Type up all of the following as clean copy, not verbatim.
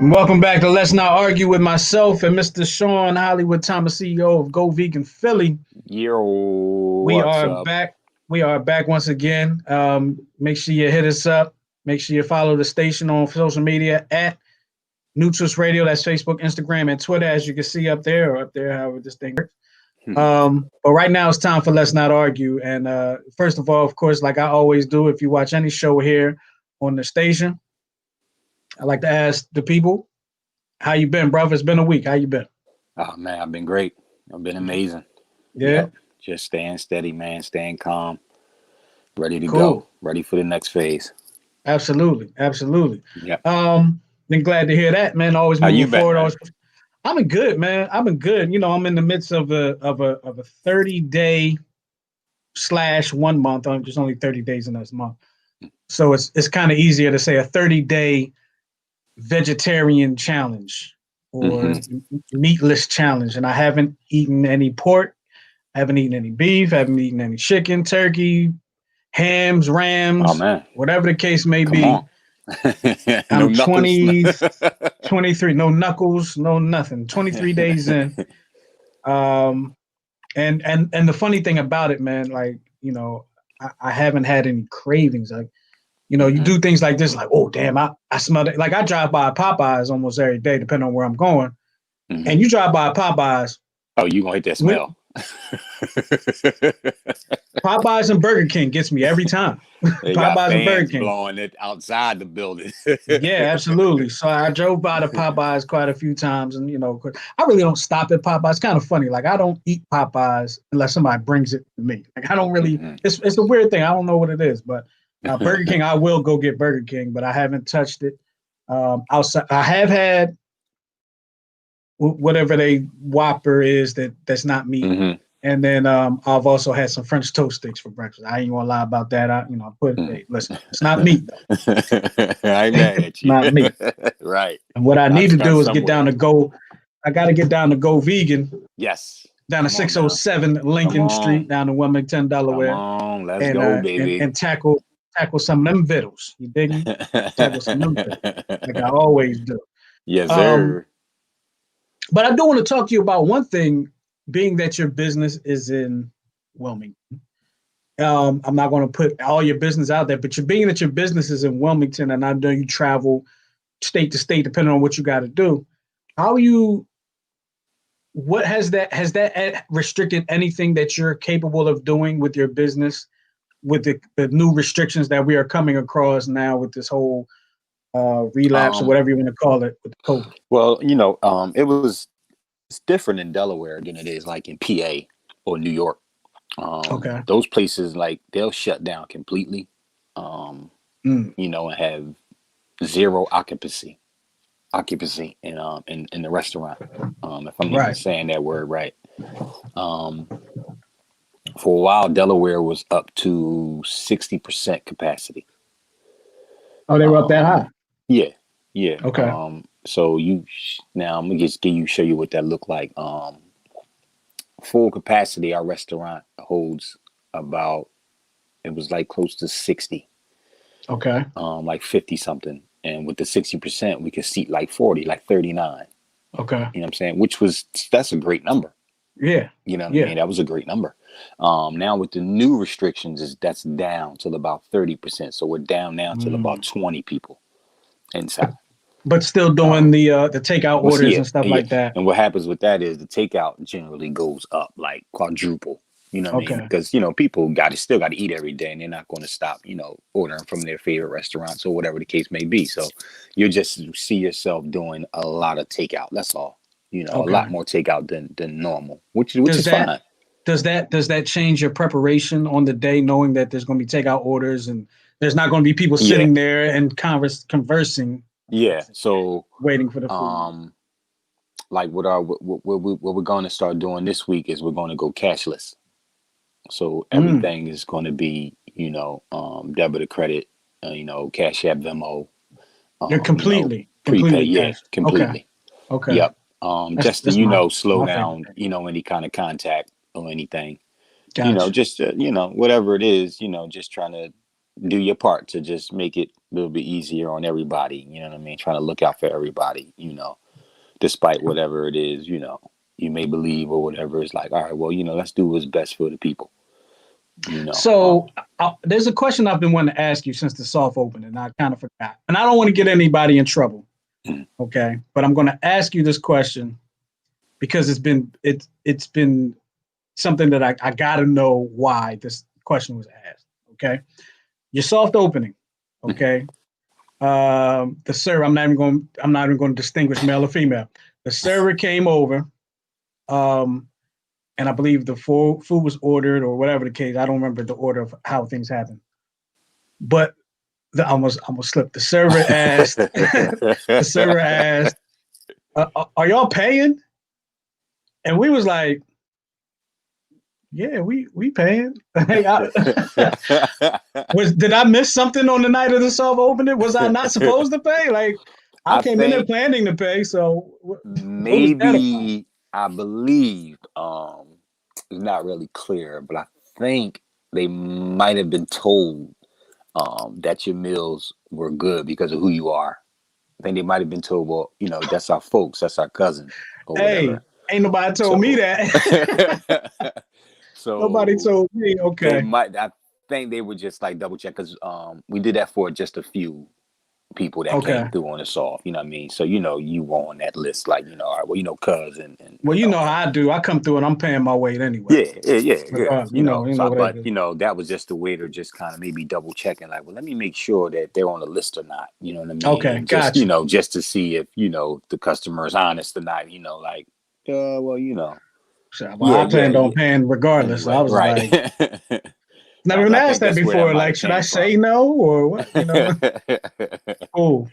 Welcome back to Let's Not Argue with myself and Mr. Sean Hollywood Thomas, CEO of Go Vegan Philly. Yo, We what's are up? back. We are back once again. Make sure you hit us up. Make sure you follow the station on social media at Nutrus Radio. That's Facebook, Instagram, and Twitter, as you can see up there, however this thing works. But right now it's time for Let's Not Argue. And first of all, of course, like I always do, if you watch any show here on the station, I like to ask the people, how you been, brother? It's been a week. How you been? Oh man, I've been great. I've been amazing. Yeah. Yep. Just staying steady, man. Staying calm. Ready to Cool. go. Ready for the next phase. Absolutely. Yeah. Been glad to hear that, man. Always How moving you been, forward. man? I've been good, man. I've been good. You know, I'm in the midst of a 30-day / 1 month. There's only 30 days in this month. So it's kind of easier to say a 30-day vegetarian challenge or meatless challenge. And I haven't eaten any pork, haven't eaten any beef, haven't eaten any chicken, turkey, hams, rams, Oh man. whatever the case may Come be. on. No I'm knuckles. 23, no knuckles, no nothing. 23 days in. And the funny thing about it, man, like, you know, I haven't had any cravings. Like, you know, you do things like this, like, oh, damn, I smell it. Like, I drive by Popeyes almost every day, depending on where I'm going. And you drive by Popeyes. Oh, you gonna hit that smell. Popeyes and Burger King gets me every time. They Popeyes and Burger King blowing it outside the building. Yeah, absolutely. So I drove by the Popeyes quite a few times, and you know, I really don't stop at Popeyes. It's kind of funny. Like I don't eat Popeyes unless somebody brings it to me. Like I don't really. It's a weird thing. I don't know what it is, but Burger King, I will go get Burger King, but I haven't touched it. Outside, I have had whatever they Whopper is that's not meat. And then I've also had some French toast sticks for breakfast. I ain't gonna lie about that. I hey, listen, it's not meat though. I ain't mad at you. Not meat. Right. And what I need to do is get down to Go. I got to get down to Go Vegan. Yes. Down to 607 Lincoln Street, down in Wilmington, Delaware. Come on, let's go, baby. And tackle some of them vittles. You dig me? Tackle some of them vittles, like I always do. Yes, sir. But I do want to talk to you about one thing. Being that your business is in Wilmington, I'm not going to put all your business out there, but being that your business is in Wilmington, and I know you travel state to state depending on what you got to do. What has that restricted anything that you're capable of doing with your business, with the new restrictions that we are coming across now with this whole relapse or whatever you want to call it with COVID? Well, it's different in Delaware than it is like in PA or New York. Those places, like, they'll shut down completely, and have zero occupancy in the restaurant. If I'm even saying that word right. For a while, Delaware was up to 60% capacity. Oh, they were up that high? Yeah. Okay. So now I'm gonna just show you what that looked like. Full capacity, our restaurant holds about, it was like close to 60. Okay. Like 50 something. And with the 60%, we could seat like 40, like 39. Okay. You know what I'm saying? That's a great number. Yeah. You know what I mean? That was a great number. Now with the new restrictions, that's down to about 30%. So we're down now to about 20 people inside. But still doing the takeout orders and stuff like that. And what happens with that is the takeout generally goes up like quadruple. You know what I mean? Because, people still got to eat every day, and they're not going to stop, ordering from their favorite restaurants or whatever the case may be. So you just see yourself doing a lot of takeout. That's all. A lot more takeout than normal, which is fine. Does that change your preparation on the day, knowing that there's going to be takeout orders and there's not going to be people sitting there and conversing? Yeah. So waiting for the food. Like what we're going to start doing this week is we're going to go cashless. So everything is going to be, debit or credit, Cash App, Venmo. You're completely prepaid, completely. Okay. Yep. Just to slow down, any kind of contact or anything. Gotcha. Just whatever it is, just trying to do your part to just make it a little bit easier on everybody. You know what I mean? Trying to look out for everybody, despite whatever it is, you may believe or whatever. It's like, all right, well, let's do what's best for the people. So there's a question I've been wanting to ask you since the soft opening, and I kind of forgot. And I don't want to get anybody in trouble, okay? But I'm going to ask you this question because it's been something that I got to know why this question was asked, okay? Your soft opening, okay? The server, I'm not even going to distinguish male or female. The server came over, and I believe the food was ordered or whatever the case. I don't remember the order of how things happened. But I almost slipped. The server asked, are y'all paying? And we was like, yeah, we paying. Did I miss something on the night of the soft opening? Was I not supposed to pay? Like, I came in there planning to pay. So maybe I believe it's not really clear, but I think they might have been told that your meals were good because of who you are. I think they might have been told, well, that's our folks, that's our cousin, or whatever. Ain't nobody told me that. So nobody told me. Okay. I think they would just like double check because we did that for just a few people that came through on the soft, you know what I mean? So, you were on that list, like, all right, well, cuz and well, how I do. I come through and I'm paying my weight anyway. Yeah. That was just a way to just kind of maybe double checking, like, well, let me make sure that they're on the list or not, you know what I mean? Okay, just, gotcha. Just to see if, the customer is honest or not, like, well, I planned on paying regardless. Anyway, I was like, never been asked that before. Like, should I say no or what? Cool.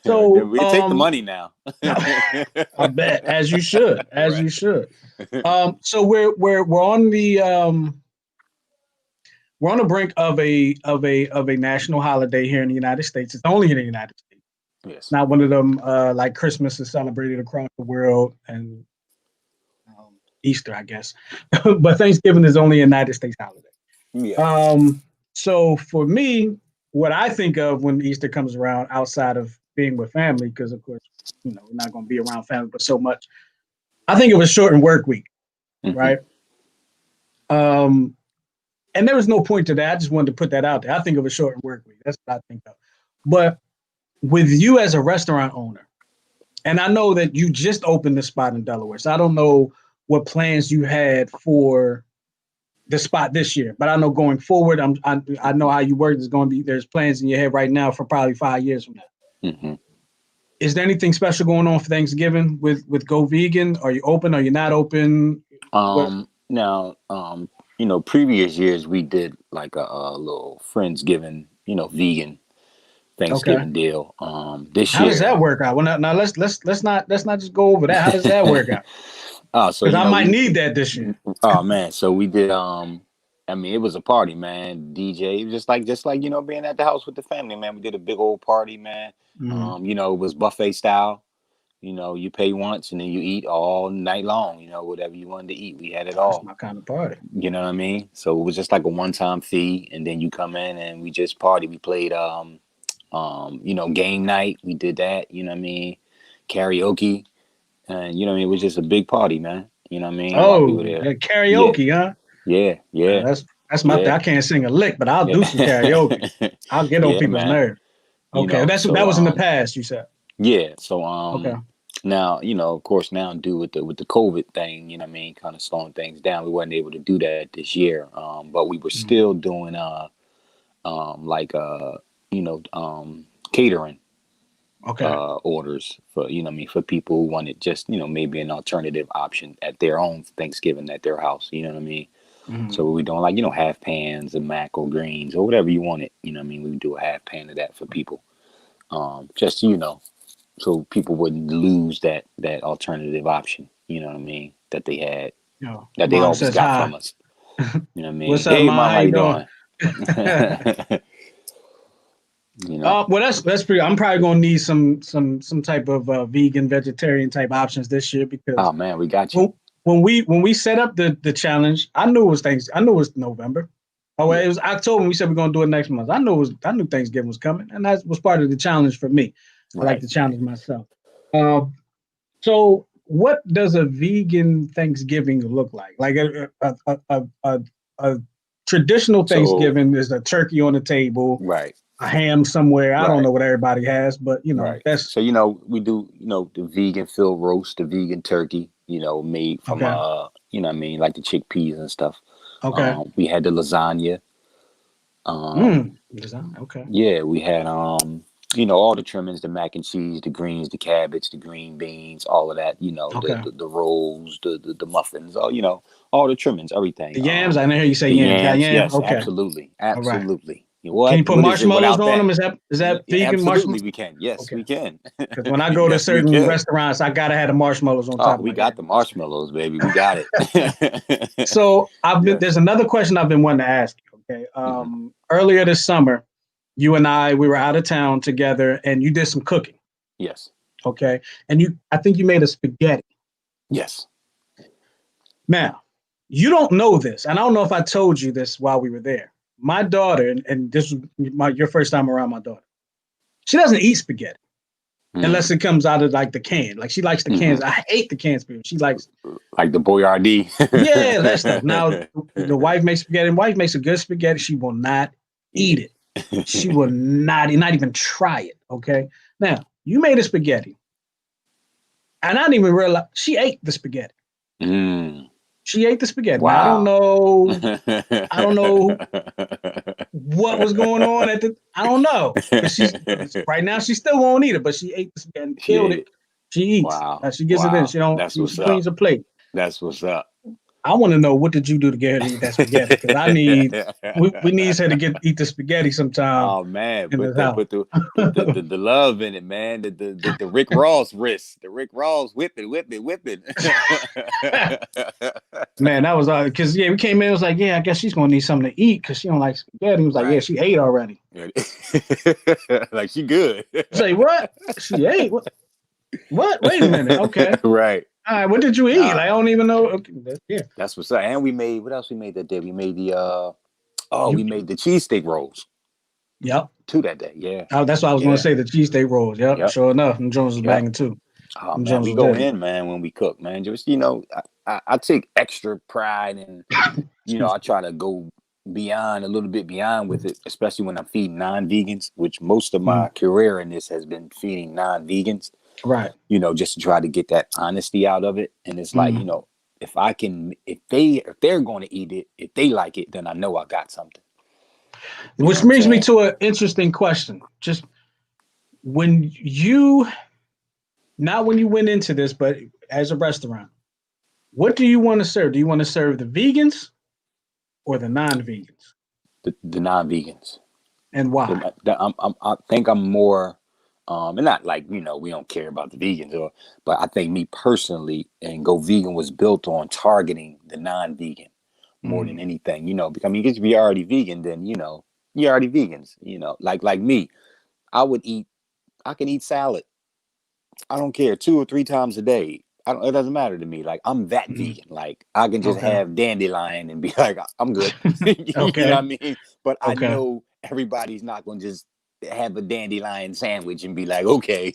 So we take the money now. I bet, as you should, you should. So we're on the we're on the brink of a national holiday here in the United States. It's only in the United States. Yes. Not one of them like Christmas is celebrated across the world and Easter, I guess. But Thanksgiving is only a United States holiday. Yeah. So for me, what I think of when Easter comes around, outside of being with family, because of course, we're not going to be around family, but so much, I think it was shortened work week, right? And there was no point to that. I just wanted to put that out there. I think of a shortened work week. That's what I think of. But with you as a restaurant owner, and I know that you just opened the spot in Delaware, so I don't know what plans you had for the spot this year, but I know going forward, I know how you work. There's plans in your head right now for probably 5 years from now. Is there anything special going on for Thanksgiving with Go Vegan? Are you open? Are you not open? Now, previous years we did like a little Friendsgiving, vegan Thanksgiving deal. This year, how does that work out? Well, now let's not just go over that. How does that work out? So because I might need that this year. Oh man, so we did. It was a party, man. DJ, just like being at the house with the family, man. We did a big old party, man. It was buffet style. You pay once and then you eat all night long. Whatever you wanted to eat, we had it all. That's my kind of party. You know what I mean? So it was just like a one-time fee, and then you come in and we just party. We played, game night. We did that. You know what I mean? Karaoke. And it was just a big party, man. You know what I mean? Oh, karaoke, huh? Yeah. That's my thing. I can't sing a lick, but I'll do some karaoke. I'll get on people's nerves. Okay, that was in the past, you said. Yeah. So now, of course, now due with the COVID thing, you know what I mean, kind of slowing things down, we weren't able to do that this year. But we were still doing catering. Orders for for people who wanted just maybe an alternative option at their own Thanksgiving at their house, you know what I mean? So we doing half pans of mac or greens or whatever you wanted, you know what I mean? We would do a half pan of that for people, just so people wouldn't lose that alternative option, you know what I mean, that they had, that they always got from us, you know what I mean? What's up, hey, Mom, how you doing? Well, that's pretty. I'm probably gonna need some type of vegan, vegetarian type options this year because. Oh man, we got you. When we set up the challenge, I knew it was November. Oh, well, it was October. We said we're gonna do it next month. I knew Thanksgiving was coming, and that was part of the challenge for me. I like to challenge myself. So, what does a vegan Thanksgiving look like? Like a traditional Thanksgiving is a turkey on the table, right? A ham somewhere. I don't know what everybody has, but that's so we do the vegan field roast, the vegan turkey, made from like the chickpeas and stuff. Okay. We had the lasagna. Okay. Yeah, we had all the trimmings, the mac and cheese, the greens, the cabbage, the green beans, all of that. The rolls, the muffins, all the trimmings, everything. The yams. I didn't hear you say yams. Got yams? Yes, Okay. absolutely. Can you put marshmallows on them? Is that vegan absolutely, marshmallows? we can. Yes, we can. Because when I go to certain restaurants, I gotta have the marshmallows on top. We got the marshmallows, baby. We got it. So there's another question I've been wanting to ask you. Okay. Earlier this summer, you and we were out of town together, and you did some cooking. Yes. Okay. And I think you made a spaghetti. Yes. Now, you don't know this, and I don't know if I told you this while we were there. My daughter, and this was your first time around my daughter, she doesn't eat spaghetti unless it comes out of like the can. Like she likes the cans. I hate the cans, spaghetti. She likes like the Boyardee. Yeah, that stuff. Now the wife makes spaghetti. And wife makes a good spaghetti. She will not eat it. She will not even try it. Okay. Now you made a spaghetti, and I didn't even realize she ate the spaghetti. She ate the spaghetti. Wow. Now, I don't know what was going on I don't know. Right now she still won't eat it, but she ate the spaghetti and killed it. She eats. Wow. She gets it in. She cleans her plate. That's what's up. I want to know, what did you do to get her to eat that spaghetti? Because we need her to eat the spaghetti sometime. Oh man, put the love in it, man. The Rick Ross wrist, the Rick Ross whip it. Man, that was because we came in. It was like, I guess she's gonna need something to eat because she don't like spaghetti. He was like, she ate already. Like she good. Say what? She ate what? What? Wait a minute. Okay. Right. All right, what did you eat? I don't even know. Okay, that's what's up. And what else we made that day? We made the we made the cheesesteak rolls. Yep. 2 that day. Yeah. Oh, that's what I was going to say. The cheesesteak rolls. Yep. Sure enough, and Jones was banging too. Oh man, we go in, man, when we cook, man. Just I take extra pride, and I try to go a little bit beyond with it, especially when I'm feeding non-vegans, which most of my career in this has been feeding non-vegans. Right. Just to try to get that honesty out of it. And it's like, if they're going to eat it, if they like it, then I know I got something. Which brings me to an interesting question. Just not when you went into this, but as a restaurant, what do you want to serve? Do you want to serve the vegans or the non-vegans? The non-vegans. And why? I think I'm more, and not like, we don't care about the vegans, but I think me personally, and Go Vegan was built on targeting the non-vegan more than anything, because if you're already vegan, then, you're already vegans, like me, I can eat salad. I don't care 2 or 3 times a day. It doesn't matter to me. Like, I'm that vegan. Like, I can just have dandelion and be like, I'm good. You know what I mean? But I know everybody's not going to just have a dandelion sandwich and be like, okay,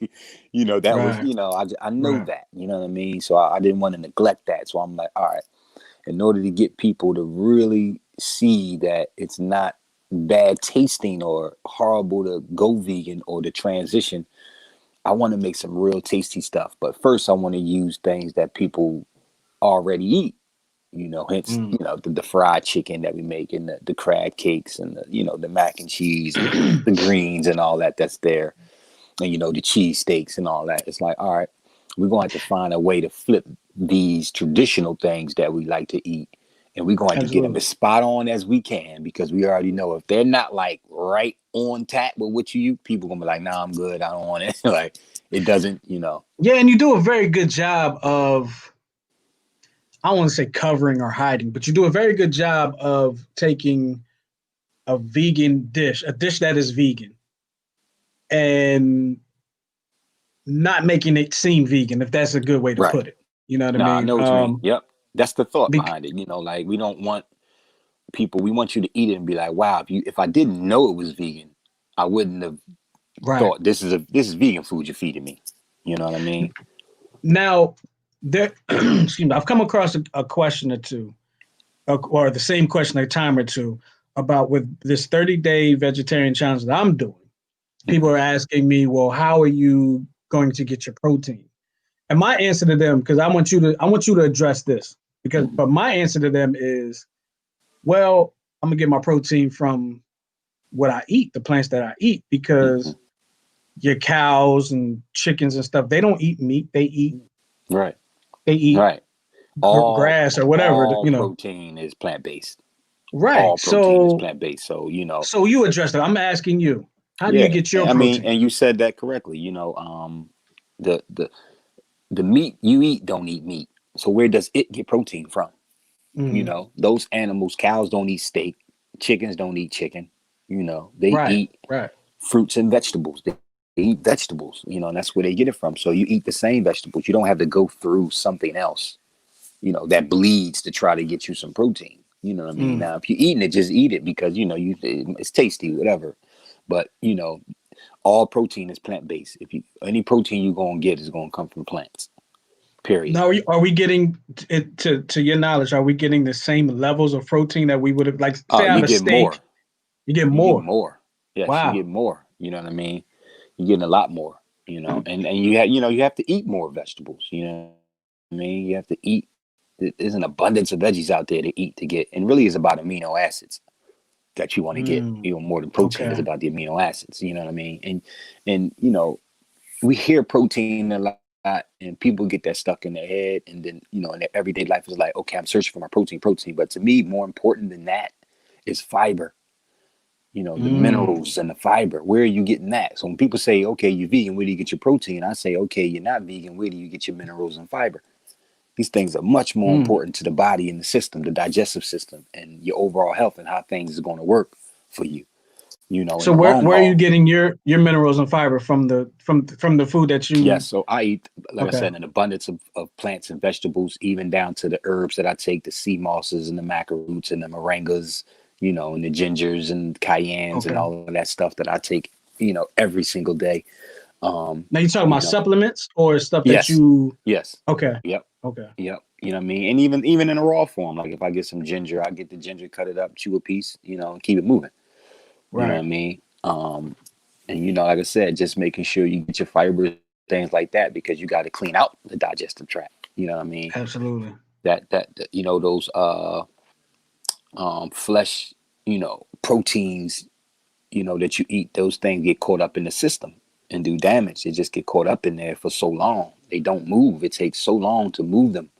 that was, I know that, you know what I mean? So I didn't want to neglect that. So I'm like, all right, in order to get people to really see that it's not bad tasting or horrible to go vegan or to transition, I want to make some real tasty stuff. But first I want to use things that people already eat, hence, the fried chicken that we make, and the crab cakes, and the mac and cheese, and the greens and all that's there. And, the cheese steaks and all that. It's like, all right, we're going to have to find a way to flip these traditional things that we like to eat. And we're going to get them as spot on as we can, because we already know if they're not like right on tap with what you people gonna be like, nah, I'm good, I don't want it. Like, it doesn't, Yeah, and you do a very good job of, I don't want to say covering or hiding, but you do a very good job of taking a vegan dish, a dish that is vegan, and not making it seem vegan, if that's a good way to put it. You know what I mean? I know what you mean. Yep. That's the thought behind it. Like, we don't want people, we want you to eat it and be like, wow, if I didn't know it was vegan, I wouldn't have thought this is vegan food you're feeding me. You know what I mean? Now, there, excuse me, I've come across a question or two, or the same question a time or two about with this 30-day vegetarian challenge that I'm doing. People are asking me, well, how are you going to get your protein? And my answer to them, because I want you to address this, but my answer to them is, well, I'm gonna get my protein from what I eat, the plants that I eat, because your cows and chickens and stuff, they don't eat meat. They eat grass or whatever. All protein is plant based. Right. All protein is plant based. So So you address it. I'm asking you, how do you get your protein? I mean, and you said that correctly. The meat you eat don't eat meat. So where does it get protein from? Those animals, cows don't eat steak, chickens don't eat chicken. They eat fruits and vegetables. They eat vegetables, and that's where they get it from. So you eat the same vegetables. You don't have to go through something else, that bleeds to try to get you some protein. You know what I mean? Now, if you're eating it, just eat it because, it's tasty, whatever. But, all protein is plant-based. Any protein you're going to get is going to come from plants. Period. Now, are we getting to your knowledge? Are we getting the same levels of protein that we would have like? Say, I have a steak. More. You get more. You get more. Yes, wow. You get more. You know what I mean? You're getting a lot more. And you have to eat more vegetables. You know what I mean? You have to eat. There's an abundance of veggies out there to eat to get, and really is about amino acids that you want to get. More than protein is about the amino acids. You know what I mean? And we hear protein a lot. And people get that stuck in their head, and then in their everyday life is like, okay, I'm searching for my protein. But to me, more important than that is fiber. The minerals and the fiber. Where are you getting that? So when people say, okay, you're vegan, where do you get your protein? I say, okay, you're not vegan, where do you get your minerals and fiber? These things are much more important to the body and the system, the digestive system, and your overall health and how things is going to work for you. So where are you getting your minerals and fiber from the food that you? Yes, so I eat, like I said, an abundance of plants and vegetables, even down to the herbs that I take, the sea mosses and the maca roots and the moringas, and the gingers and cayennes and all of that stuff that I take, every single day. Now you're talking about supplements or stuff that you? Yes. Okay. Yep. Okay. Yep. You know what I mean? And even in a raw form, like if I get some ginger, I get the ginger, cut it up, chew a piece, and keep it moving. You know what I mean? And like I said, just making sure you get your fiber, things like that, because you got to clean out the digestive tract. You know what I mean? Absolutely. That those flesh, proteins, that you eat, those things get caught up in the system and do damage. They just get caught up in there for so long. They don't move. It takes so long to move them.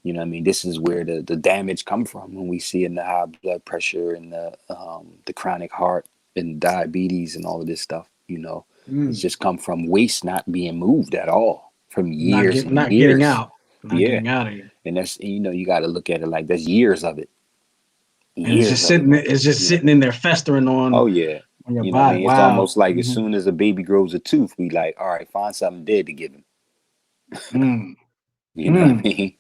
You know what I mean? This is where the damage come from when we see in the high blood pressure and the chronic heart and diabetes and all of this stuff. It's just come from waste not being moved at all from years and not years. Getting out. Not getting out of here. And that's, you got to look at it like that's years of it. And it's just sitting. It's just sitting in there festering on. Oh yeah. On your body. What I mean? It's almost like as soon as a baby grows a tooth, we like, all right, find something dead to give him. You know what I mean?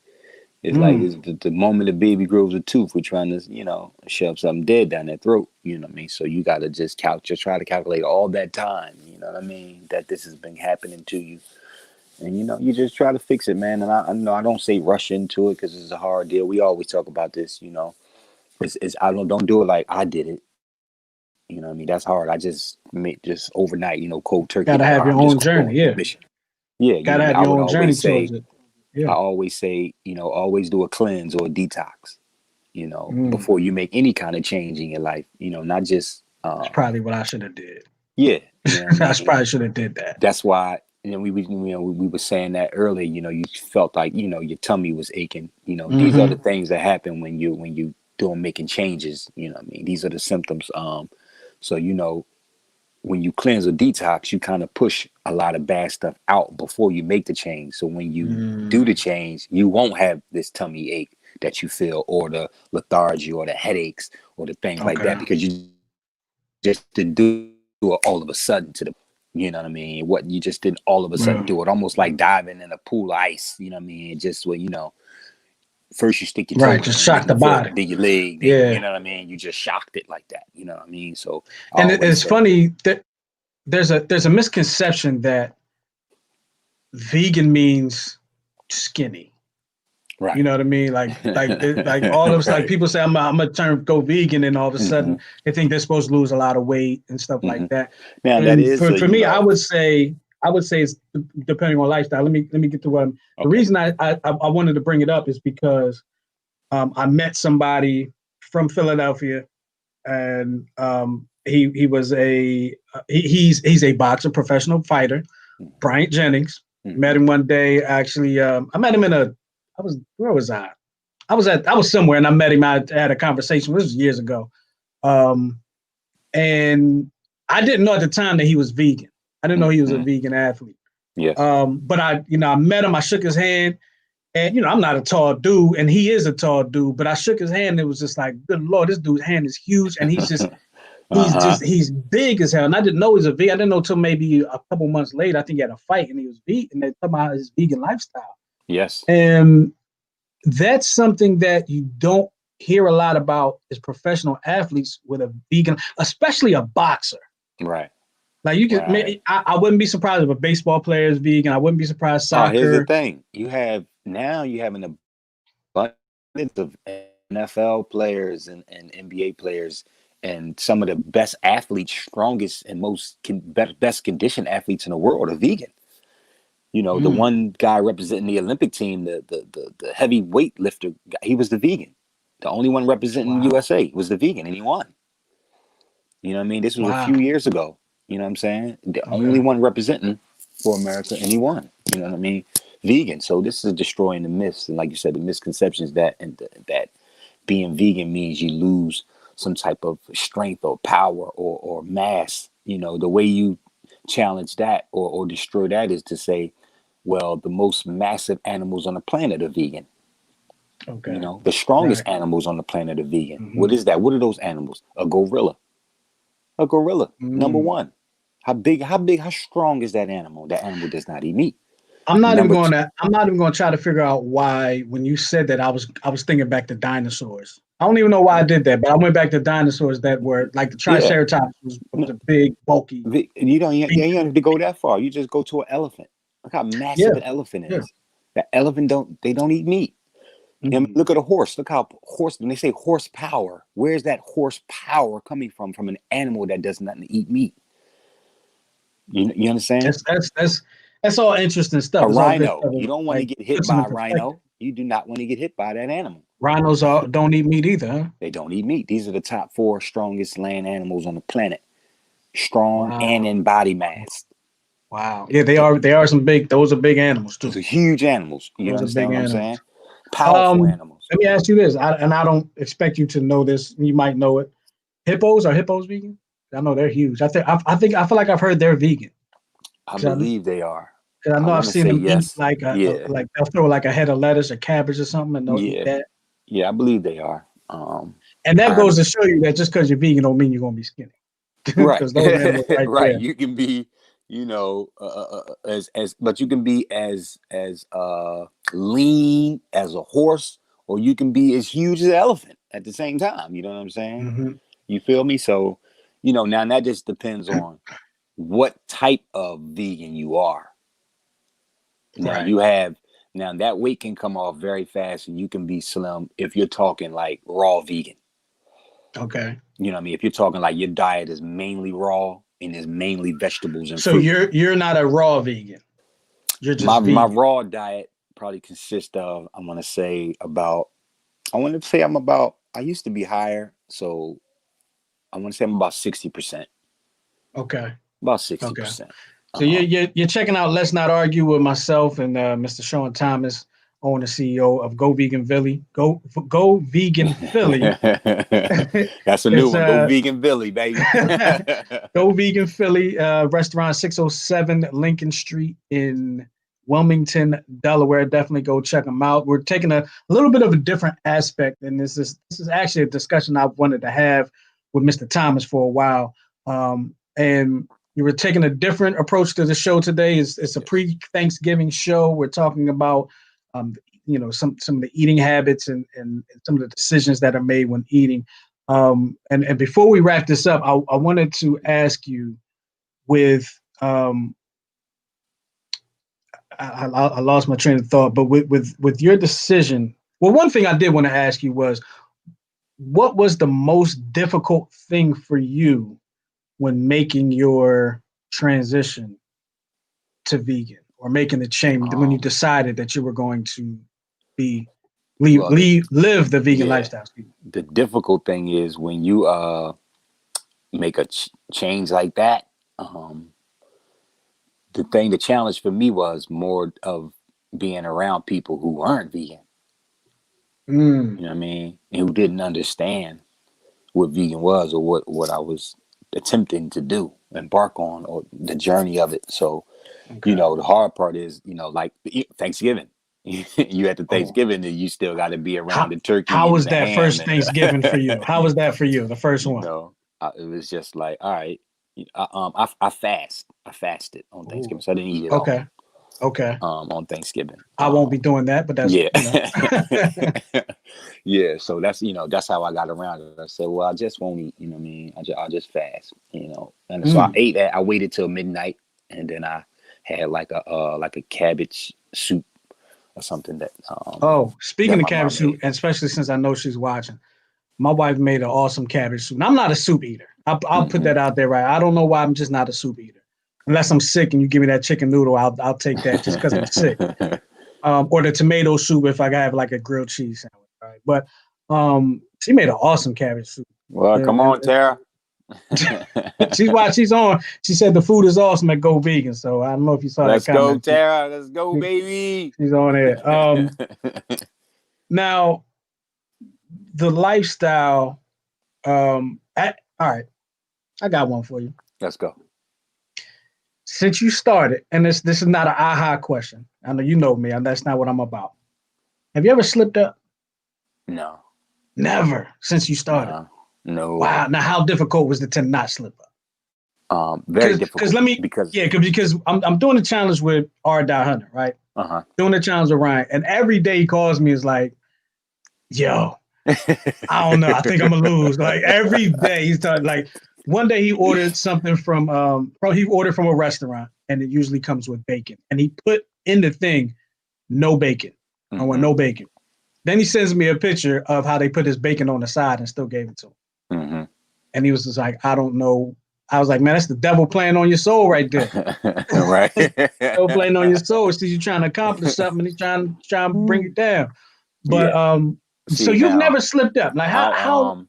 It's like it's the moment the baby grows a tooth, we're trying to, shove something dead down their throat. You know what I mean? So you got to just try to calculate all that time, you know what I mean, that this has been happening to you. And, you just try to fix it, man. And I know I don't say rush into it because it's a hard deal. We always talk about this, It's I don't do it like I did it. You know what I mean? That's hard. I just overnight, cold turkey. Gotta have your own journey. Yeah. Yeah. Gotta have your own journey towards it. Yeah. I always say, always do a cleanse or a detox, before you make any kind of change in your life, not just. That's probably what I should have did. Yeah. I probably should have did that. That's why, we were saying that earlier, you felt like, your tummy was aching, these are the things that happen when you making changes, what I mean? These are the symptoms. So, when you cleanse or detox, you kind of push a lot of bad stuff out before you make the change. So when you do the change, you won't have this tummy ache that you feel, or the lethargy, or the headaches, or the things like that, because you just didn't do it all of a sudden you know what I mean? What you just didn't all of a sudden do it, almost like diving in a pool of ice. You know what I mean? It just First you stick your toe in, just shock the body, then your leg, then, you know what I mean? You just shocked it like that, you know what I mean? So, and it's funny that there's a misconception that vegan means skinny. Right. You know what I mean? Like all those like people say I'm gonna go vegan, and all of a sudden they think they're supposed to lose a lot of weight and stuff like that. Now and that is for me, I would say it's depending on lifestyle. Let me get to what the reason I wanted to bring it up is because I met somebody from Philadelphia, and he was he's a boxer, professional fighter, Bryant Jennings. Met him one day. Actually, I met him where was I? I was somewhere, and I met him. I had a conversation. This was years ago, and I didn't know at the time that he was vegan. I didn't know he was a vegan athlete. Yeah. But I met him. I shook his hand, and I'm not a tall dude, and he is a tall dude. But I shook his hand. And it was just like, good Lord, this dude's hand is huge, and he's just he's big as hell. And I didn't know he was a vegan. I didn't know until maybe a couple months later. I think he had a fight, and he was vegan. And they talking about his vegan lifestyle. Yes. And that's something that you don't hear a lot about is professional athletes with a vegan, especially a boxer. Right. Like you can, I wouldn't be surprised if a baseball player is vegan. I wouldn't be surprised soccer. Here's the thing: you have an abundance of NFL players and NBA players, and some of the best athletes, strongest and best conditioned athletes in the world are vegan. You know, the one guy representing the Olympic team, the heavy weightlifter, he was the vegan. The only one representing USA was the vegan, and he won. You know what I mean? This was a few years ago. You know what I'm saying? The only one representing for America, and he won. You know what I mean? Vegan. So this is destroying the myths, and like you said, the misconceptions that being vegan means you lose some type of strength or power or mass. You know, the way you challenge that or destroy that is to say, well, the most massive animals on the planet are vegan. Okay. You know, the strongest animals on the planet are vegan. What is that? What are those animals? A gorilla. A gorilla. Number one. How strong is that animal? That animal does not eat meat. I'm not even going to try to figure out why when you said that I was thinking back to dinosaurs. I don't even know why I did that, but I went back to dinosaurs that were like the Triceratops was a big, bulky. You don't have to go that far. You just go to an elephant. Look how massive an elephant is. That elephant don't eat meat. I mean, look at a horse. Look how when they say horsepower, where's that horsepower coming from? From an animal that does not eat meat. You understand? That's all interesting stuff. A rhino. You don't want to get hit by a rhino. You do not want to get hit by that animal. Rhinos don't eat meat either, huh? They don't eat meat. These are the top 4 strongest land animals on the planet. Strong and in body mass. Wow. Yeah, they are some big. Those are big animals too. Those are huge animals. You understand what I'm saying? Powerful animals. Let me ask you this, and I don't expect you to know this. You might know it. Are hippos vegan? I know they're huge. I feel like I've heard they're vegan. I believe they are. Because I know I've seen them eat like they'll throw like a head of lettuce or cabbage or something, and they'll eat that. Yeah, I believe they are. And that goes to show you that just because you're vegan don't mean you're gonna be skinny. Right. Right. You can be, you know, but you can be as lean as a horse, or you can be as huge as an elephant at the same time. You know what I'm saying? You feel me? So, you know, now that just depends on what type of vegan you are. Now now that weight can come off very fast, and you can be slim if you're talking like raw vegan. Okay. You know what I mean? If you're talking like your diet is mainly raw and is mainly vegetables and fruit. So you're not a raw vegan. You're just vegan. My raw diet probably consists of, I used to be higher, so I want to say I'm about 60%. Okay. About 60%. Okay. So you're checking out Let's Not Argue with myself and Mr. Sean Thomas, owner CEO of Go Vegan Philly. Go Vegan Philly. That's a new one. Go Vegan Philly, baby. Go Vegan Philly, restaurant 607 Lincoln Street in Wilmington, Delaware. Definitely go check them out. We're taking a little bit of a different aspect, and this is actually a discussion I've wanted to have with Mr. Thomas for a while. And you were taking a different approach to the show today. It's a pre-Thanksgiving show. We're talking about some of the eating habits and some of the decisions that are made when eating. And before we wrap this up, I wanted to ask you with I lost my train of thought, but with your decision, well, one thing I did want to ask you was, what was the most difficult thing for you when making your transition to vegan, or making the change when you decided that you were going to live the vegan lifestyle? The difficult thing is when you make a change like that. The challenge for me was more of being around people who weren't vegan. You know what I mean? And who didn't understand what vegan was, or what I was attempting to do, embark on, or the journey of it. So, the hard part is, like Thanksgiving. You at the Thanksgiving, and you still got to be around the turkey. How was that first Thanksgiving for you? How was that for you? The first one? It was just like, all right. I fasted on Thanksgiving, so I didn't eat it all. Okay. On Thanksgiving, I won't be doing that, but that's yeah. So that's how I got around it. I said, well, I just won't eat. You know what I mean? I'll just fast. And so I ate that. I waited till midnight, and then I had like a cabbage soup or something that. Speaking of cabbage soup, and especially since I know she's watching, my wife made an awesome cabbage soup. And I'm not a soup eater. I'll put that out there, right? I don't know why I'm just not a soup eater. Unless I'm sick and you give me that chicken noodle, I'll take that just because I'm sick. Or the tomato soup if I have like a grilled cheese sandwich, right? But she made an awesome cabbage soup. Well, come on, Tara. She's on. She said the food is awesome at Go Vegan. So I don't know if you saw that comment. Let's go, Tara. Let's go, baby. She's on it. Now, the lifestyle. All right, I got one for you. Let's go. Since you started, and this is not an aha question. I know you know me, and that's not what I'm about. Have you ever slipped up? No. Never since you started. No. Wow. Now, how difficult was it to not slip up? Very difficult. Because I'm doing a challenge with R.Hunter, right? Doing a challenge with Ryan, and every day he calls me is like, "Yo, I don't know. I think I'm gonna lose." Like every day he's talking. Like one day he ordered something from a restaurant, and it usually comes with bacon, and he put in the thing, "No bacon." I want no bacon. Then he sends me a picture of how they put his bacon on the side and still gave it to him. And he was just like, "I don't know." I was like, "Man, that's the devil playing on your soul right there." Right. Devil playing on your soul. See, you're trying to accomplish something, and he's trying to bring it down. But so you've never slipped up. Like how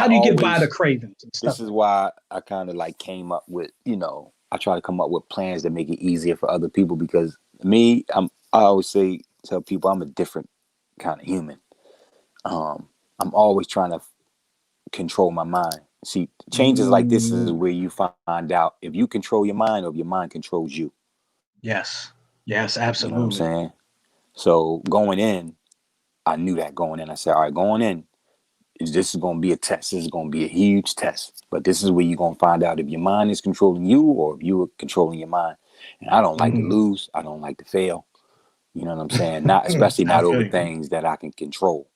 do you get by the cravings and stuff? This is why I kind of like came up with, I try to come up with plans that make it easier for other people, because me, I always tell people I'm a different kind of human. I'm always trying to control my mind. See, changes like this is where you find out if you control your mind or if your mind controls you. Yes, absolutely. You know what I'm saying? So going in, I knew that going in. I said, all right, going in, this is going to be a test. This is going to be a huge test. But this is where you're going to find out if your mind is controlling you or if you are controlling your mind. And I don't like to lose. I don't like to fail. You know what I'm saying? Especially not over things that I can control.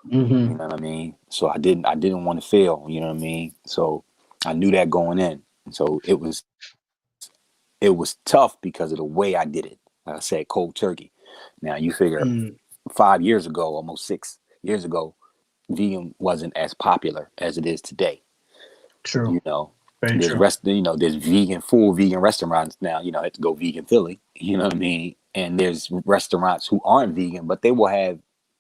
You know what I mean? So I didn't want to fail. You know what I mean? So I knew that going in. And so it was tough because of the way I did it. Like I said, cold turkey. Now you figure 5 years ago, almost 6 years ago, vegan wasn't as popular as it is today. True. There's there's full vegan restaurants now. It's Go Vegan Philly. You know what I mean? And there's restaurants who aren't vegan, but they will have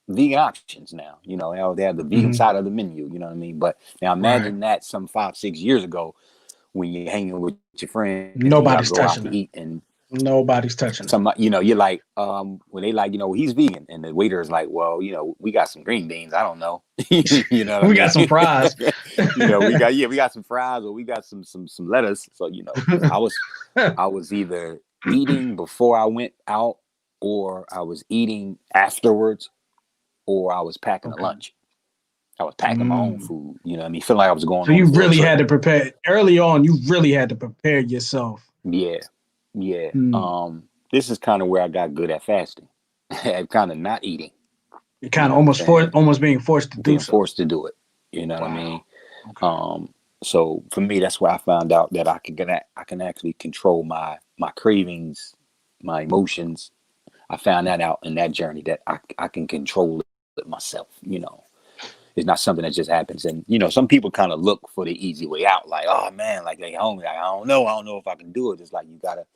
vegan options now. They have the vegan side of the menu. You know what I mean? But now imagine that some 5-6 years ago, when you're hanging with your friends, nobody's you go touching out to eat, and nobody's touching. You're like, when they like, he's vegan, and the waiter is like, well, we got some green beans. I don't know. We got some fries. we got some fries, or we got some lettuce. So I was either eating before I went out, or I was eating afterwards, or I was packing a lunch. I was packing my own food. You know what I mean? Feeling like I was going. So you really had to prepare early on. You really had to prepare yourself. Yeah. This is kind of where I got good at fasting. kind of not eating. You're kind of almost being forced to do so. Forced to do it. You know what I mean? Okay. So for me, that's where I found out that I can actually control my cravings, my emotions. I found that out in that journey, that I can control it myself. You know, it's not something that just happens. And you know, some people kind of look for the easy way out, like, oh man, like they hungry. Like, I don't know if I can do it. It's like you gotta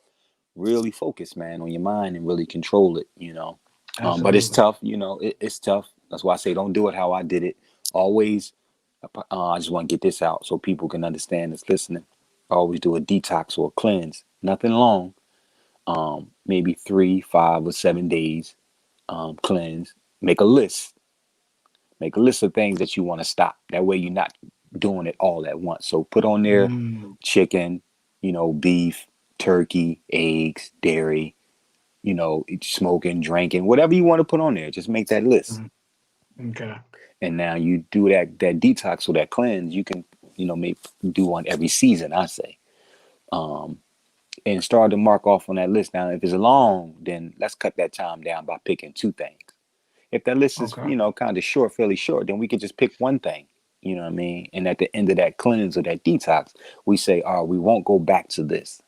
really focus, man, on your mind and really control it. You know, but it's tough. You know, it's tough. That's why I say don't do it how I did it. Always. I just want to get this out so people can understand that's listening. Always do a detox or a cleanse. Nothing long. Maybe 3, 5, or 7 days. Cleanse. Make a list. Make a list of things that you want to stop. That way you're not doing it all at once. So put on there chicken, you know, beef, turkey, eggs, dairy, you know, smoking, drinking, whatever you want to put on there. Just make that list. Okay. And now you do that detox or that cleanse. You can, you know, maybe do one every season, I say. And start to mark off on that list. Now, if it's long, then let's cut that time down by picking 2 things. If that list is, you know, kind of short, fairly short, then we could just pick one thing. You know what I mean? And at the end of that cleanse or that detox, we say, all right, we won't go back to this.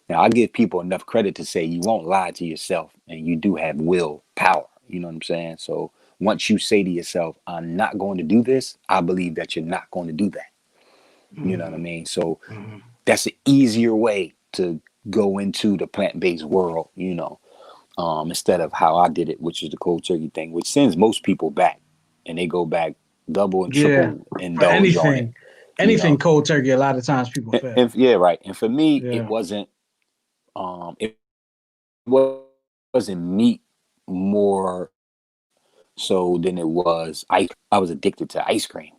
Now, I give people enough credit to say you won't lie to yourself, and you do have will power. You know what I'm saying? So once you say to yourself, I'm not going to do this, I believe that you're not going to do that. You know what I mean? So that's an easier way to go into the plant-based world, you know, instead of how I did it, which is the cold turkey thing, which sends most people back, and they go back double and triple indulge on it. Anything cold turkey, a lot of times people fail. Yeah, right. And for me, it wasn't meat more so than it was I was addicted to ice cream.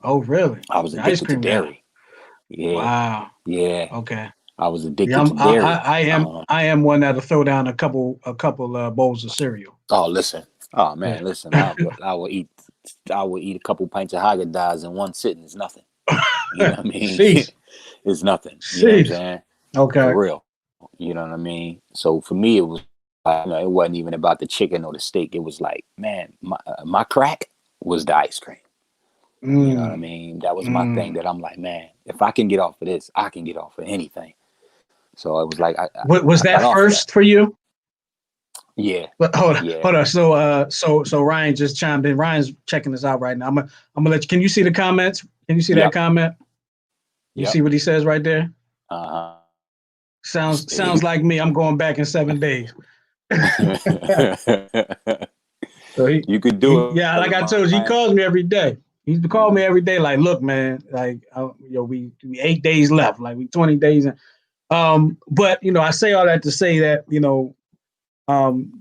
Oh, really? I was addicted to dairy. Yeah. Wow. Yeah. Okay. I was addicted to dairy. I am one that'll throw down a couple bowls of cereal. Oh, listen. Oh man, listen. I will eat a couple pints of Haagen-Dazs in one sitting. It's nothing. You know what I mean? It's nothing. You know what I'm saying? Okay. For real. You know what I mean? So for me, it was like, you know, it wasn't even about the chicken or the steak. It was like, man, my crack was the ice cream. You know what I mean? That was my thing. That I'm like, man, if I can get off of this, I can get off of anything. So it was like, was that first for you? Yeah. But hold on. So Ryan just chimed in. Ryan's checking this out right now. I'm gonna let you. Can you see the comments? Can you see that comment? You see what he says right there? Sounds like me. I'm going back in 7 days. So you could do it. Yeah, like I told you, he calls me every day. He's called me every day. Like, look, man. Like, we 8 days left. Like, we 20 days in. But you know, I say all that to say that, you know,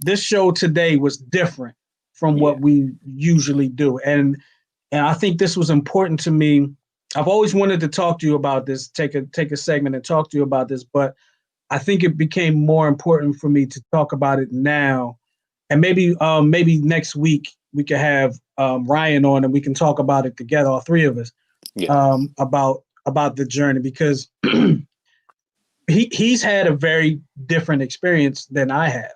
this show today was different from what we usually do, and I think this was important to me. I've always wanted to talk to you about this, take a segment and talk to you about this, but I think it became more important for me to talk about it now. And maybe next week we could have Ryan on and we can talk about it together, all 3 of us, about the journey, because he's had a very different experience than I have.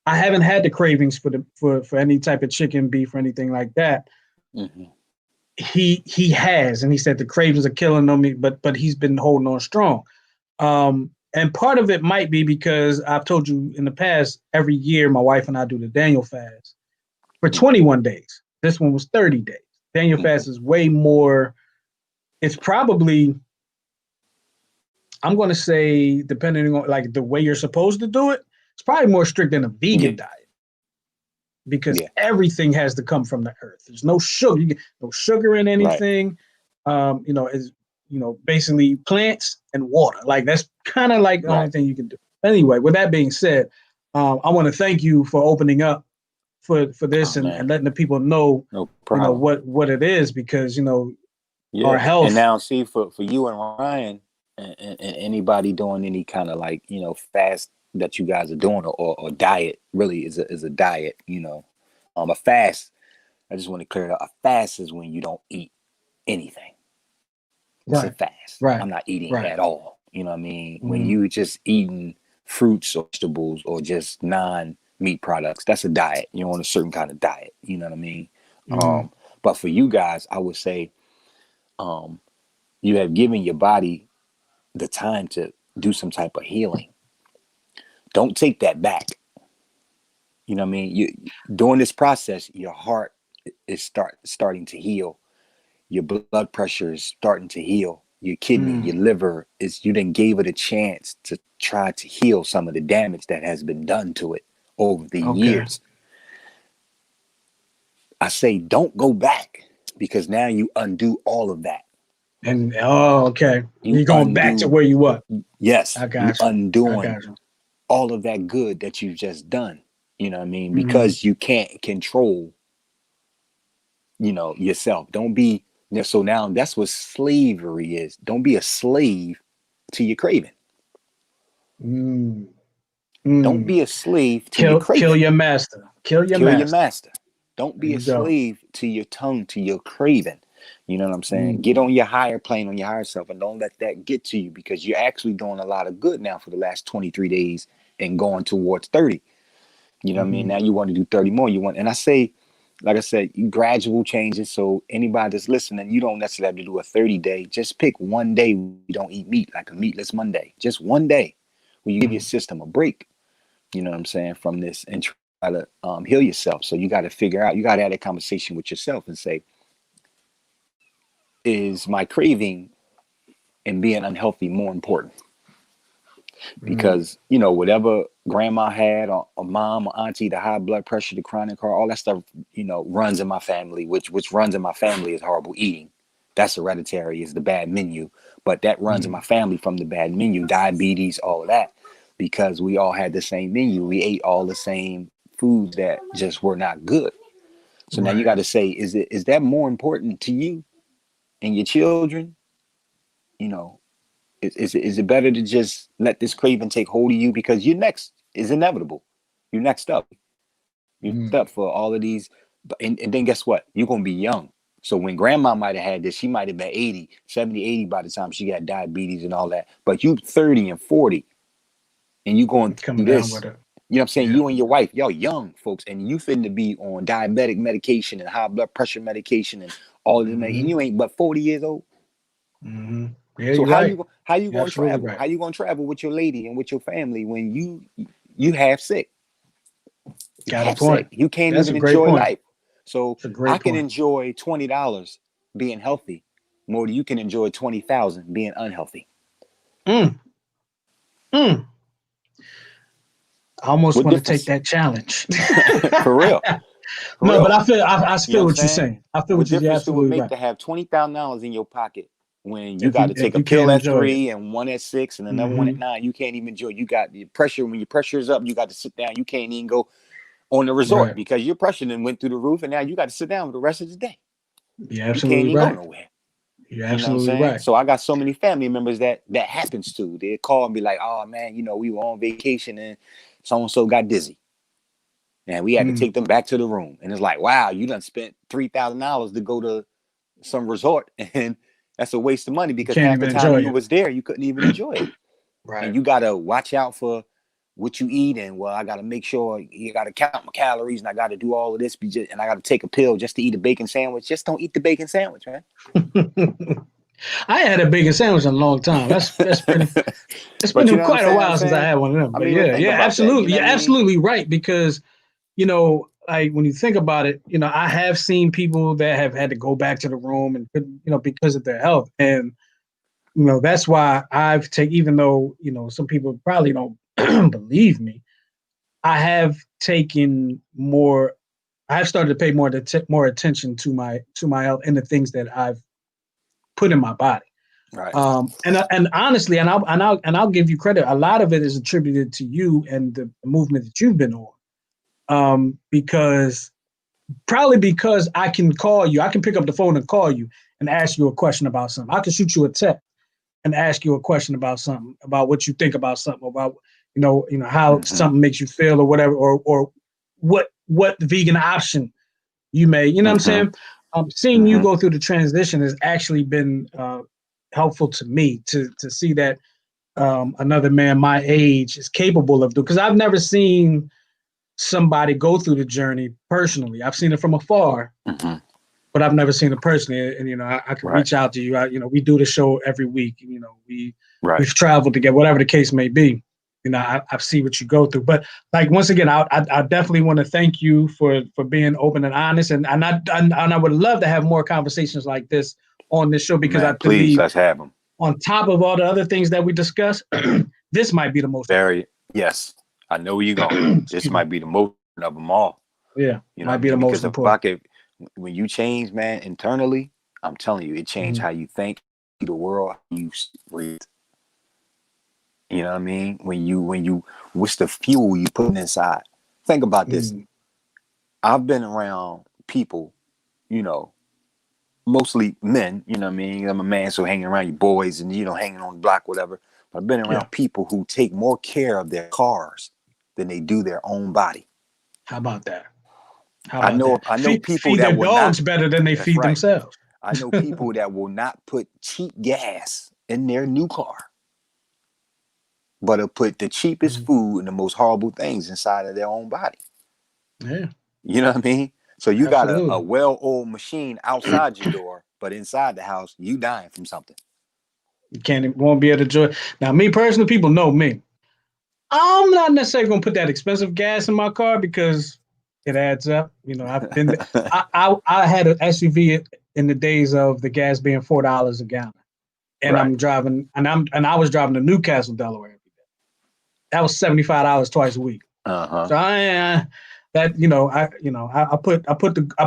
I haven't had the cravings for any type of chicken, beef, or anything like that. Mm-hmm. He has, and he said the cravings are killing on me, but he's been holding on strong. And part of it might be because I've told you in the past, every year my wife and I do the Daniel fast for 21 days. This one was 30 days. Daniel fast is way more. It's probably, I'm going to say, depending on like the way you're supposed to do it, it's probably more strict than a vegan diet, because everything has to come from the earth. There's no sugar, no sugar in anything. Right. Basically plants and water. Like that's kind of like the only thing you can do. Anyway, with that being said, I want to thank you for opening up for this and letting the people know, what it is, because our health. And now see for you and Ryan and anybody doing any kind of like fast that you guys are doing or diet really is a diet. A fast. I just want to clear it up. A fast is when you don't eat anything. It's a fast. Right. I'm not eating at all. You know what I mean? Mm-hmm. When you just eating fruits or vegetables or just meat products. That's a diet. You're on a certain kind of diet. You know what I mean? Mm-hmm. But for you guys, I would say you have given your body the time to do some type of healing. Don't take that back. You know what I mean? You during this process, your heart is starting to heal. Your blood pressure is starting to heal. Your kidney, your liver is, you then gave it a chance to try to heal some of the damage that has been done to it over the years. I say don't go back, because now you undo all of that. And you're going back to where you were. Yes, I got you you. undoing all of that good that you've just done. You know what I mean? Because you can't control, yourself. Don't be. So now that's what slavery is. Don't be a slave to your craving. Don't be a slave to your craving. Kill your master. Kill your master. Don't be a slave to your tongue, to your craving. You know what I'm saying? Get on your higher plane, on your higher self, and don't let that get to you, because you're actually doing a lot of good now for the last 23 days and going towards 30. You know what I mean? Now you want to do 30 more. And I say, like I said, gradual changes. So anybody that's listening, you don't necessarily have to do a 30-day. Just pick one day you don't eat meat, like a meatless Monday. Just one day where you give your system a break, you know what I'm saying, from this, and try to heal yourself. So you got to figure out, you got to have a conversation with yourself and say, is my craving and being unhealthy more important? Because, whatever grandma had, or mom or auntie, the high blood pressure, the chronic heart, all that stuff, runs in my family, which runs in my family is horrible eating. That's hereditary, is the bad menu. But that runs in my family from the bad menu, diabetes, all of that, because we all had the same menu. We ate all the same foods that just were not good. So now you got to say, is that more important to you and your children? Is it better to just let this craving take hold of you, because you're next is inevitable. You're next up. You're next up for all of these. And then guess what? You're going to be young. So when grandma might have had this, she might have been 80, 70, 80 by the time she got diabetes and all that. But you 30 and 40 and you going through this. You know what I'm saying? You and your wife, y'all young folks, and you finna be on diabetic medication and high blood pressure medication and all this. And you ain't but 40 years old. Yeah, so how you You're going to travel? right. How you going to travel with your lady and with your family when you half sick? Got a point. Sick. You can't even enjoy life. So I can enjoy $20 being healthy more than you can enjoy 20,000 being unhealthy. I almost want to take that challenge. For real. But I feel what you're saying. I feel what you're absolutely right. To have $20,000 in your pocket when you got to take a pill at 3 and one at 6 and another one at 9, you can't even enjoy. You got the pressure. When your pressure is up, you got to sit down. You can't even go on the resort because your pressure then went through the roof, and now you got to sit down for the rest of the day. You're absolutely you can't even go nowhere. You're absolutely right. So I got so many family members that happens to. They call and be like, "Oh man, we were on vacation and so and so got dizzy, and we had to take them back to the room." And it's like, "Wow, you done spent $3,000 to go to some resort, and that's a waste of money because half the time you was there, you couldn't even enjoy it." And you gotta watch out for what you eat, and I gotta make sure you gotta count my calories, and I gotta do all of this, and I gotta take a pill just to eat a bacon sandwich. Just don't eat the bacon sandwich, man. I had a bacon sandwich in a long time. It's been quite a while since I had one of them. But absolutely. You're absolutely right, because like when you think about it, I have seen people that have had to go back to the room and because of their health. And that's why I've taken, even though some people probably don't believe me, I have taken more. I've started to pay more attention to my health and the things that I've put in my body. Right. And honestly, and I'll give you credit. A lot of it is attributed to you and the movement that you've been on. Because I can call you, I can pick up the phone and call you and ask you a question about something. I can shoot you a text and ask you a question about something, about what you think about something, about how something makes you feel or whatever, or what vegan option you may, what I'm saying? Seeing you go through the transition has actually been helpful to me to see that another man my age is capable of doing, because I've never seen somebody go through the journey personally. I've seen it from afar, but I've never seen it personally. And I can reach out to you. We do the show every week. We've traveled together, whatever the case may be. I see what you go through. But like, once again, I definitely want to thank you for being open and honest. And I would love to have more conversations like this on this show, because I believe, let's have them. On top of all the other things that we discuss, this might be the most. Yes, I know where you're going. This might be the most of them all. Yeah, might be the most important. When you change, man, internally, I'm telling you, it changed how you think, the world, how you breathe. You know what I mean? When you, what's the fuel you putting inside? Think about this. I've been around people, mostly men, you know what I mean? I'm a man, so hanging around you boys and, hanging on the block, whatever. But I've been around people who take more care of their cars than they do their own body. How about that? I know people feed that their will dogs not, better than they feed themselves. I know people that will not put cheap gas in their new car, but they'll put the cheapest food and the most horrible things inside of their own body. Yeah. You know what I mean? So you got a well-oiled machine outside your door, but inside the house, you dying from something. You won't be able to enjoy. Now, me personally, people know me. I'm not necessarily going to put that expensive gas in my car because it adds up. I've been. I had an SUV in the days of the gas being $4 a gallon, and I'm driving, and I was driving to Newcastle, Delaware every day. That was $75 twice a week. So I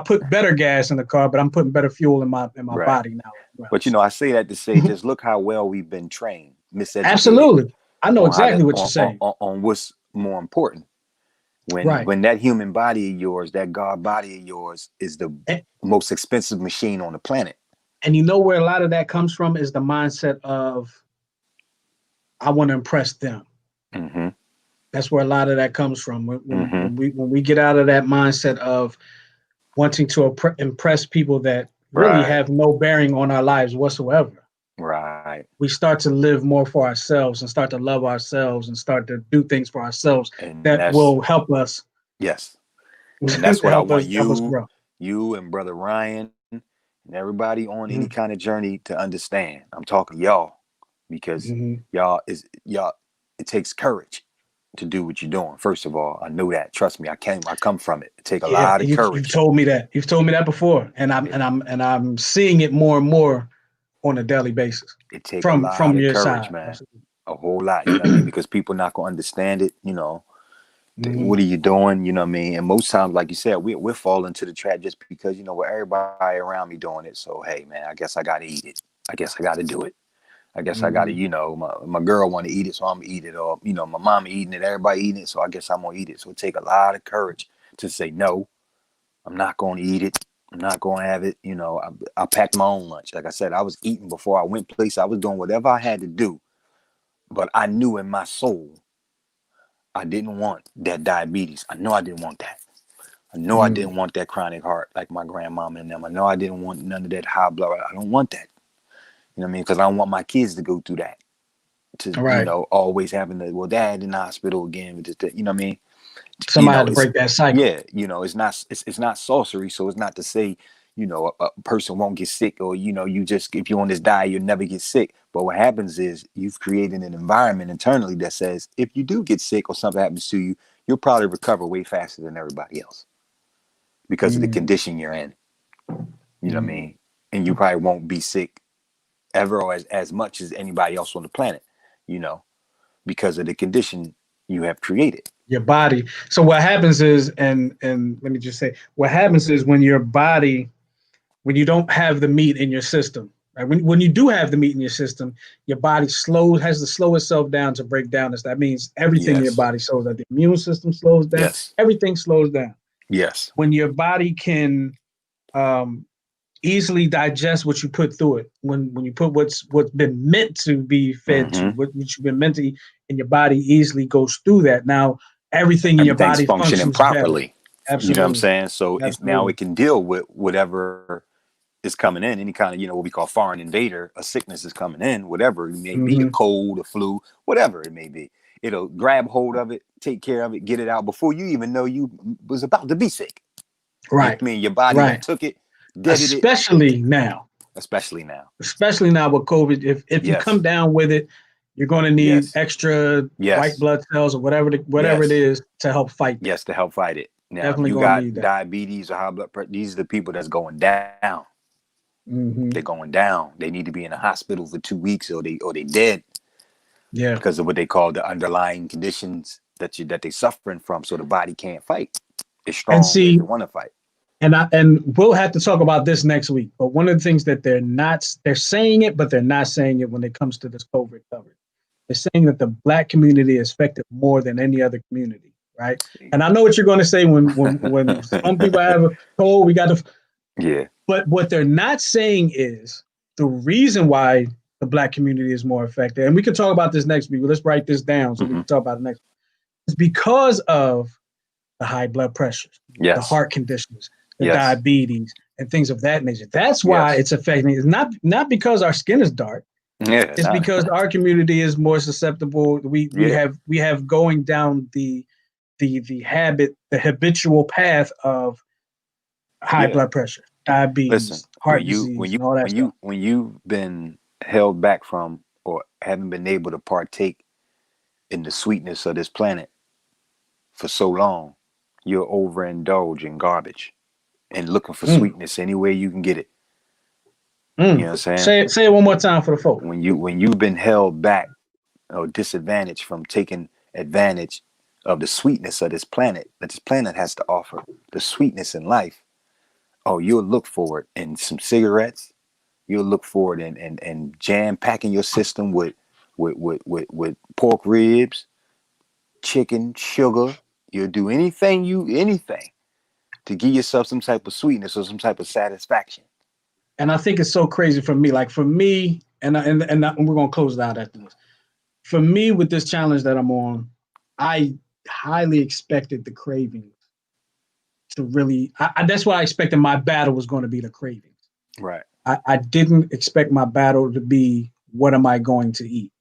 put better gas in the car, but I'm putting better fuel in my body now. But I say that to say, just look how well we've been trained, miseducated. Absolutely, I know exactly what you're saying. On what's more important. When that human body of yours, that God body of yours, is the most expensive machine on the planet. And where a lot of that comes from is the mindset of, I want to impress them. That's where a lot of that comes from. When we get out of that mindset of wanting to impress people that really have no bearing on our lives whatsoever. Right. We start to live more for ourselves and start to love ourselves and start to do things for ourselves that will help us. Yes. And that's what I want you and Brother Ryan and everybody on any kind of journey to understand. I'm talking y'all, because y'all, it takes courage to do what you're doing. First of all, I know that. Trust me, I come from it. It takes a lot of courage. You've told me that. You've told me that before, and I'm seeing it more and more on a daily basis. It takes a lot of courage, side, man. Absolutely. A whole lot, you know what I mean? Because people not gonna understand it. What are you doing? You know what I mean? And most times, like you said, we're falling to the trap just because everybody around me doing it. So hey, man, I guess I gotta eat it. I guess I gotta do it. I guess I gotta, my girl want to eat it, so I'm gonna eat it. Or my mama eating it, everybody eating it, so I guess I'm gonna eat it. So it take a lot of courage to say no. I'm not gonna eat it. I'm not gonna have it. I packed my own lunch. Like I said, I was eating before I went places. I was doing whatever I had to do, but I knew in my soul I didn't want that diabetes. I know I didn't want that. I know I didn't want that chronic heart like my grandmama and them. I know I didn't want none of that high blood. I don't want that. You know what I mean? Because I don't want my kids to go through that. Always having to, dad in the hospital again. You know what I mean? Somebody had to break that cycle. Yeah, it's not sorcery, so it's not to say, a person won't get sick, or you just, if you're on this diet, you'll never get sick. But what happens is you've created an environment internally that says if you do get sick or something happens to you, you'll probably recover way faster than everybody else because of the condition you're in. You know what I mean? And you probably won't be sick ever or as much as anybody else on the planet, because of the condition you have created. Your body. So what happens is, and let me just say, what happens is when your body, when you don't have the meat in your system, right? When you do have the meat in your system, your body has to slow itself down to break down. That means everything in your body slows down. The immune system slows down. Yes. Everything slows down. Yes. When your body can easily digest what you put through it, when you put what's been meant to be fed to, what you've been meant to eat, and your body easily goes through that. Now everything in your body functioning properly. Absolutely. You know what I'm saying? So now it can deal with whatever is coming in, any kind of, what we call foreign invader, a sickness is coming in, whatever it may be, a cold, a flu, whatever it may be. It'll grab hold of it, take care of it, get it out before you even know you was about to be sick. Right. I mean, your body took it, deaded Especially it. Now. Especially now with COVID. If you come down with it, you're going to need extra white blood cells or whatever it is to help fight. Yes, to help fight it. Now, definitely if you got diabetes or high blood pressure, these are the people that's going down. They're going down. They need to be in a hospital for 2 weeks, or they dead. Yeah, because of what they call the underlying conditions that they're suffering from. So the body can't fight. It's strong. And see, they want to fight. And we'll have to talk about this next week. But one of the things that they're saying it, but they're not saying it when it comes to this COVID coverage. They're saying that the Black community is affected more than any other community, right? And I know what you're going to say when some people have a cold, we got to. Yeah. But what they're not saying is the reason why the Black community is more affected, and we can talk about this next week. Let's write this down so we can talk about it next week. It's because of the high blood pressure, the heart conditions, the diabetes, and things of that nature. That's why it's affecting. It's not because our skin is dark. Yeah, it's because our community is more susceptible. We have going down the habitual path of high blood pressure, diabetes, heart disease, and all that stuff. When you've been held back from or haven't been able to partake in the sweetness of this planet for so long, you're overindulging garbage and looking for sweetness any way you can get it. You know what I'm saying? Say it one more time for the folks. When you've been held back or disadvantaged from taking advantage of the sweetness of this planet that this planet has to offer, the sweetness in life, you'll look for it in some cigarettes. You'll look for it in jam packing your system with pork ribs, chicken, sugar. You'll do anything to give yourself some type of sweetness or some type of satisfaction. And I think it's so crazy for me. Like for me, and we're gonna close it out after this. For me, with this challenge that I'm on, I highly expected the cravings to really. That's why I expected my battle was going to be the cravings. Right. I didn't expect my battle to be what am I going to eat,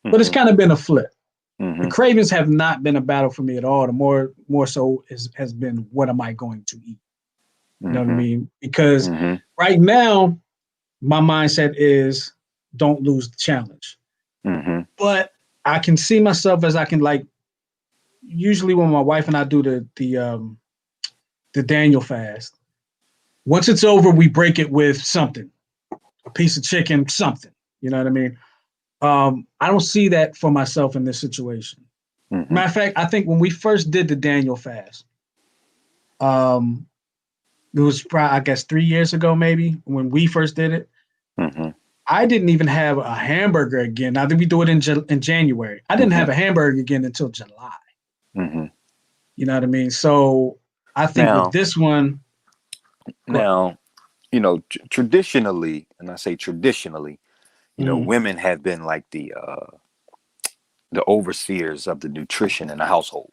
but it's kind of been a flip. The cravings have not been a battle for me at all. The more so has been what am I going to eat? You know what I mean? Because right now, my mindset is don't lose the challenge. But I can see myself as I can usually when my wife and I do the Daniel fast. Once it's over, we break it with something, a piece of chicken, something. You know what I mean? I don't see that for myself in this situation. Matter of fact, I think when we first did the Daniel fast, it was probably, I guess, 3 years ago, maybe when we first did it. I didn't even have a hamburger again. Now that we do it in January, I didn't have a hamburger again until July. You know what I mean? So I think with this one. Now, traditionally, and I say traditionally, women have been like the overseers of the nutrition in the household.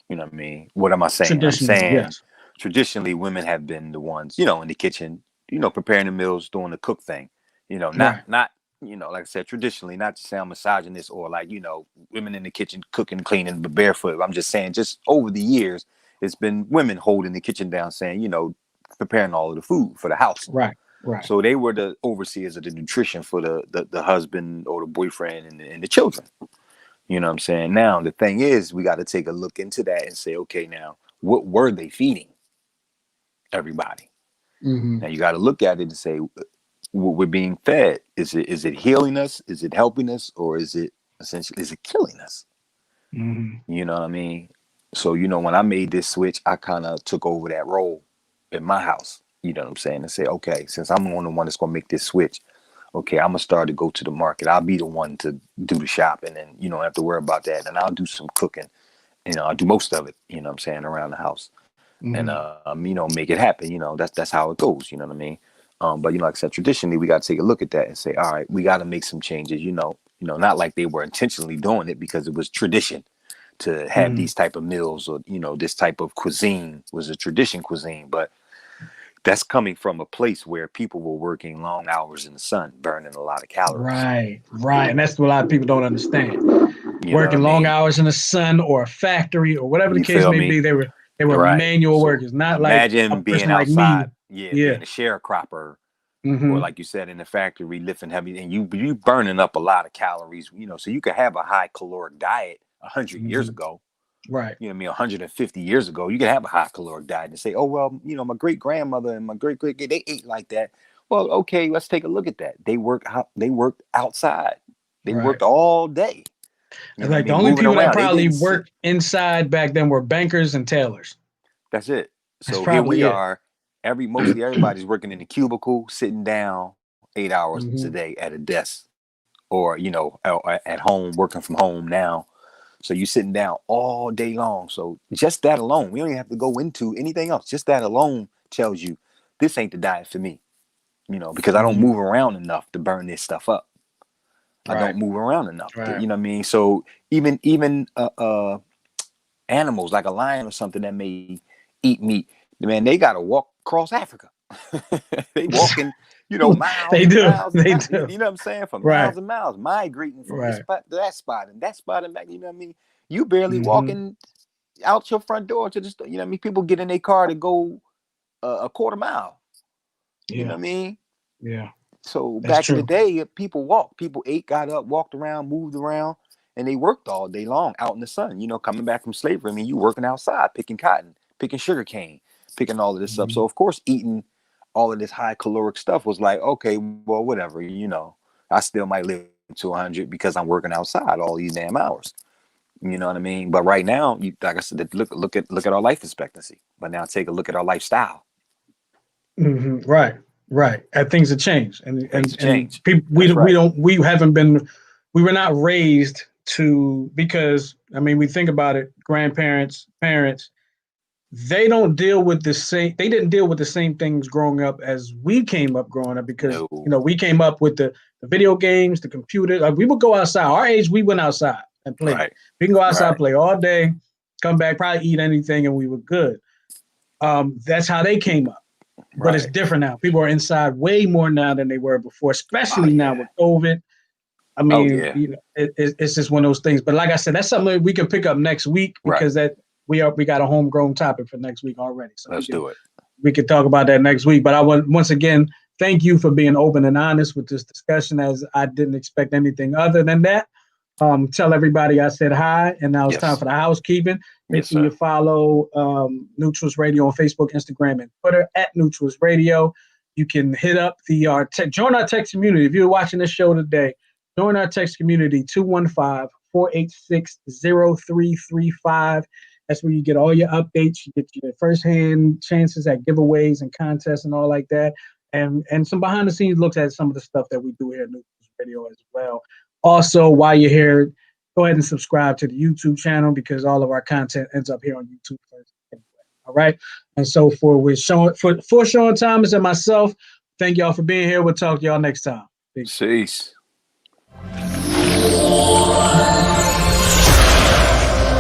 You know what I mean? What am I saying? I'm saying traditionally women have been the ones, in the kitchen, preparing the meals, doing the cook thing. Not like I said, traditionally, not to sound misogynist or women in the kitchen cooking, cleaning, but barefoot. I'm just saying, just over the years, it's been women holding the kitchen down, saying, preparing all of the food for the house. Right. So they were the overseers of the nutrition for the husband or the boyfriend and the children. You know what I'm saying? Now, the thing is, we got to take a look into that and say, okay, now, what were they feeding everybody? Now, you got to look at it and say, what we're being fed, is it healing us? Is it helping us? Or is it killing us? You know what I mean? So, when I made this switch, I kind of took over that role in my house. You know what I'm saying? And say, okay, since I'm the one that's going to make this switch, okay, I'm going to start to go to the market. I'll be the one to do the shopping and, don't have to worry about that. And I'll do some cooking. I'll do most of it, you know what I'm saying, around the house. And, make it happen. That's how it goes. You know what I mean? But, like I said, traditionally, we got to take a look at that and say, all right, we got to make some changes, not like they were intentionally doing it because it was tradition to have these type of meals or, this type of cuisine was a tradition cuisine. But that's coming from a place where people were working long hours in the sun, burning a lot of calories. Right. And that's what a lot of people don't understand. You Working long hours in the sun or a factory or whatever the case may be, they were manual workers, not like a person like me. Being a sharecropper, or like you said, in the factory lifting heavy, and you burning up a lot of calories, so you could have a high caloric diet 100 years ago. Right. 150 years ago, you could have a high caloric diet and say, oh, well, my great grandmother and my great they ate like that. Well, okay, let's take a look at that. They worked outside. They worked all day. Like the only people that probably worked inside back then were bankers and tailors. That's it. So here we are. Mostly everybody's working in a cubicle, sitting down 8 hours a day at a desk, or at home, working from home now. So you're sitting down all day long. So just that alone, we don't even have to go into anything else. Just that alone tells you this ain't the diet for me, because I don't move around enough to burn this stuff up. I don't move around enough. To, you know what I mean? So even animals like a lion or something that may eat meat, man, they got to walk across Africa. They walking, miles. They do. Miles they miles, do. You know what I'm saying? For miles and miles, migrating from this spot to that spot and that spot and back. You know what I mean? You barely walking out your front door to the store. You know what I mean? People get in their car to go a quarter mile. You know what I mean? Yeah. So back in the day, people walked. People ate, got up, walked around, moved around, and they worked all day long out in the sun. Coming back from slavery, I mean, you working outside, picking cotton, picking sugar cane, picking all of this stuff. So of course, eating all of this high caloric stuff was like, okay, well, whatever. I still might live to 100 because I'm working outside all these damn hours. You know what I mean? But right now, like I said, look at our life expectancy. But now take a look at our lifestyle. Right. And things have changed, and people, we were not raised to, because I mean, we think about it, grandparents, parents, they didn't deal with the same things growing up as we came up growing up, because we came up with the video games, the computer. Like, we would go outside. Our age, we went outside and played. Right. We can go outside, play all day, come back, probably eat anything, and we were good. That's how they came up. But it's different now. People are inside way more now than they were before, especially now with COVID. I mean, it's just one of those things. But like I said, that's something that we can pick up next week, because we got a homegrown topic for next week already. So let's do it. We can talk about that next week. But I want, once again, thank you for being open and honest with this discussion, as I didn't expect anything other than that. Tell everybody I said hi, and now it's time for the housekeeping. Make sure you follow Neutrals Radio on Facebook, Instagram, and Twitter @Neutrals Radio. You can hit up join our text community. If you're watching this show today, join our text community, 215-486-0335. That's where you get all your updates. You get your firsthand chances at giveaways and contests and all like that. And some behind the scenes looks at some of the stuff that we do here at Neutrals Radio as well. Also, while you're here, go ahead and subscribe to the YouTube channel, because all of our content ends up here on YouTube first. All right. And so for Sean Thomas and myself, thank y'all for being here. We'll talk to y'all next time. Peace.